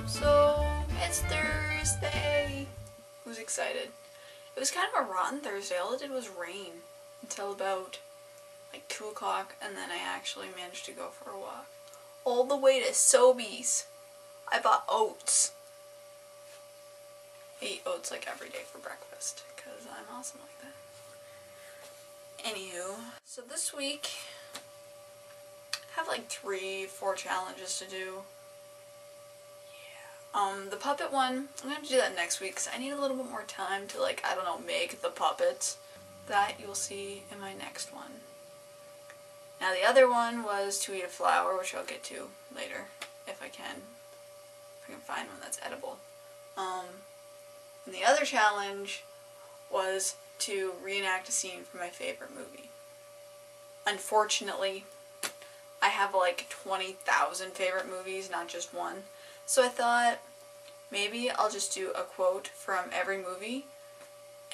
So it's Thursday. Who's excited? It was kind of a rotten Thursday. All it did was rain until about like 2 o'clock, and then I actually managed to go for a walk. All the way to Sobeys. I bought oats. I eat oats like every day for breakfast because I'm awesome like that. Anywho, so this week I have like 3-4 challenges to do. The puppet one, I'm going to do that next week because I need a little bit more time to, like, I don't know, make the puppets. That you will see in my next one. Now the other one was to eat a flower, which I'll get to later, if I can. If I can find one that's edible. And the other challenge was to reenact a scene from my favorite movie. Unfortunately, I have like 20,000 favorite movies, not just one. So I thought maybe I'll just do a quote from every movie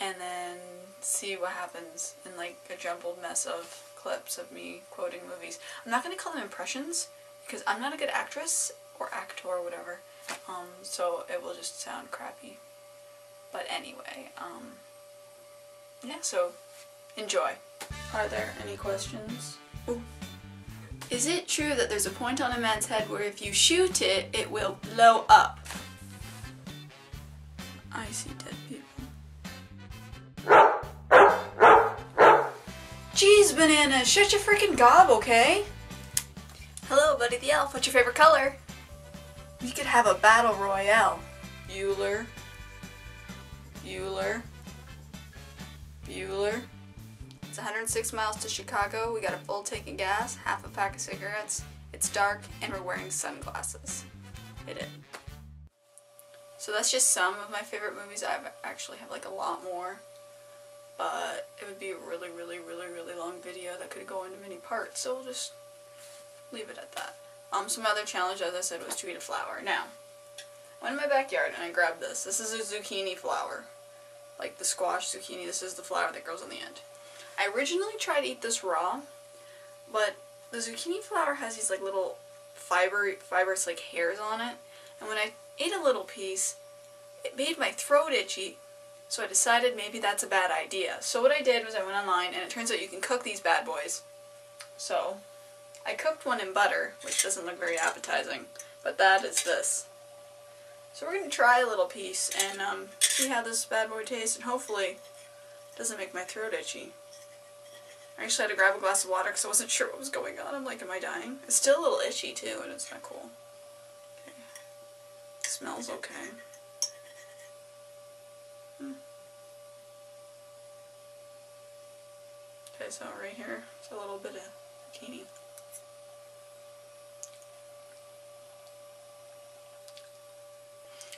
and then see what happens in like a jumbled mess of clips of me quoting movies. I'm not going to call them impressions because I'm not a good actress or actor or whatever, so it will just sound crappy. But anyway, yeah, so enjoy. Are there any questions? Ooh. Is it true that there's a point on a man's head where if you shoot it, it will blow up? I see dead people. Jeez, Banana, shut your freaking gob, okay? Hello, Buddy the Elf, what's your favorite color? We could have a battle royale. Bueller. Bueller. Bueller. It's 106 miles to Chicago. We got a full tank of gas, half a pack of cigarettes. It's dark, and we're wearing sunglasses. Hit it. So that's just some of my favorite movies. I actually have like a lot more, but it would be a really long video that could go into many parts. So we'll just leave it at that. Some other challenge, as I said, was to eat a flower. Now, I went in my backyard and I grabbed this. This is a zucchini flower, like the squash zucchini. This is the flower that grows on the end. I originally tried to eat this raw, but the zucchini flower has these like little fibrous like hairs on it, and when I ate a little piece, it made my throat itchy, so I decided maybe that's a bad idea. So what I did was I went online, and it turns out you can cook these bad boys. So I cooked one in butter, which doesn't look very appetizing, but that is this. So we're going to try a little piece and see how this bad boy tastes, and hopefully it doesn't make my throat itchy. I actually had to grab a glass of water because I wasn't sure what was going on. I'm like, am I dying? It's still a little itchy too, and it's not cool. Okay. It smells okay. Okay, so right here, it's a little bit of zucchini.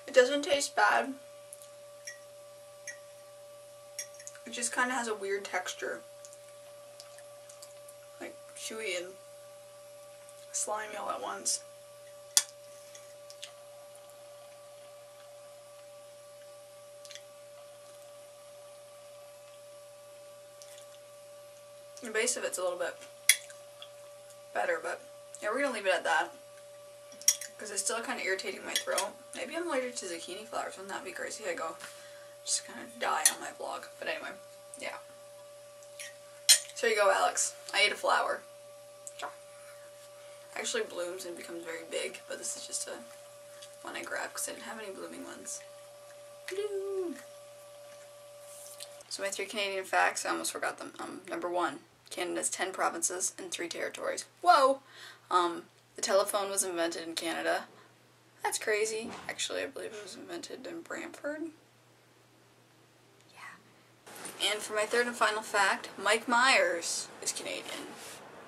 It doesn't taste bad. It just kind of has a weird texture. Like chewy and slimy all at once. The base of it's a little bit better, but yeah, we're gonna leave it at that because it's still kind of irritating my throat. Maybe I'm allergic to zucchini flowers. Wouldn't that be crazy? I go just kind of die on my vlog. But anyway, yeah. So here you go, Alex. I ate a flower. Actually blooms and becomes very big, but this is just a one I grabbed because I didn't have any blooming ones. Bloom. So my 3 Canadian facts, I almost forgot them. Number 1, Canada has 10 provinces and 3 territories. Whoa! The telephone was invented in Canada. That's crazy. Actually, I believe it was invented in Brantford. Yeah. And for my 3rd and final fact, Mike Myers is Canadian.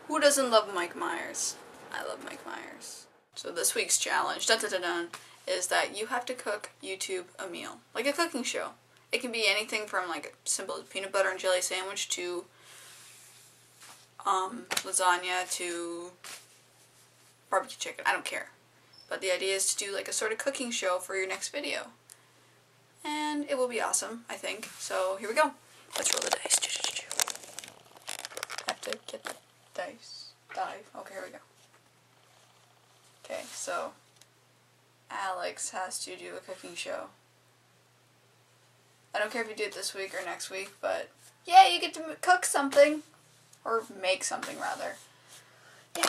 Who doesn't love Mike Myers? I love Mike Myers. So this week's challenge, is that you have to cook YouTube a meal. Like a cooking show. It can be anything from like a simple peanut butter and jelly sandwich to lasagna to barbecue chicken. I don't care. But the idea is to do like a sort of cooking show for your next video. And it will be awesome, I think. So here we go. Let's roll the dice. I have to get the dice. Okay, here we go. Okay, so Alex has to do a cooking show. I don't care if you do it this week or next week, but yeah, you get to cook something. Or make something, rather. Yeah.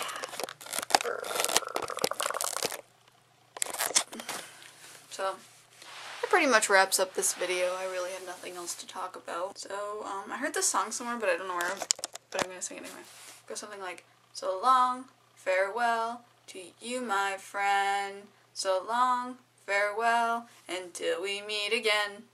So, that pretty much wraps up this video. I really have nothing else to talk about. So, I heard this song somewhere, but I don't know where, but I'm gonna sing it anyway. It goes something like, so long, farewell to you, my friend. So long, farewell, until we meet again.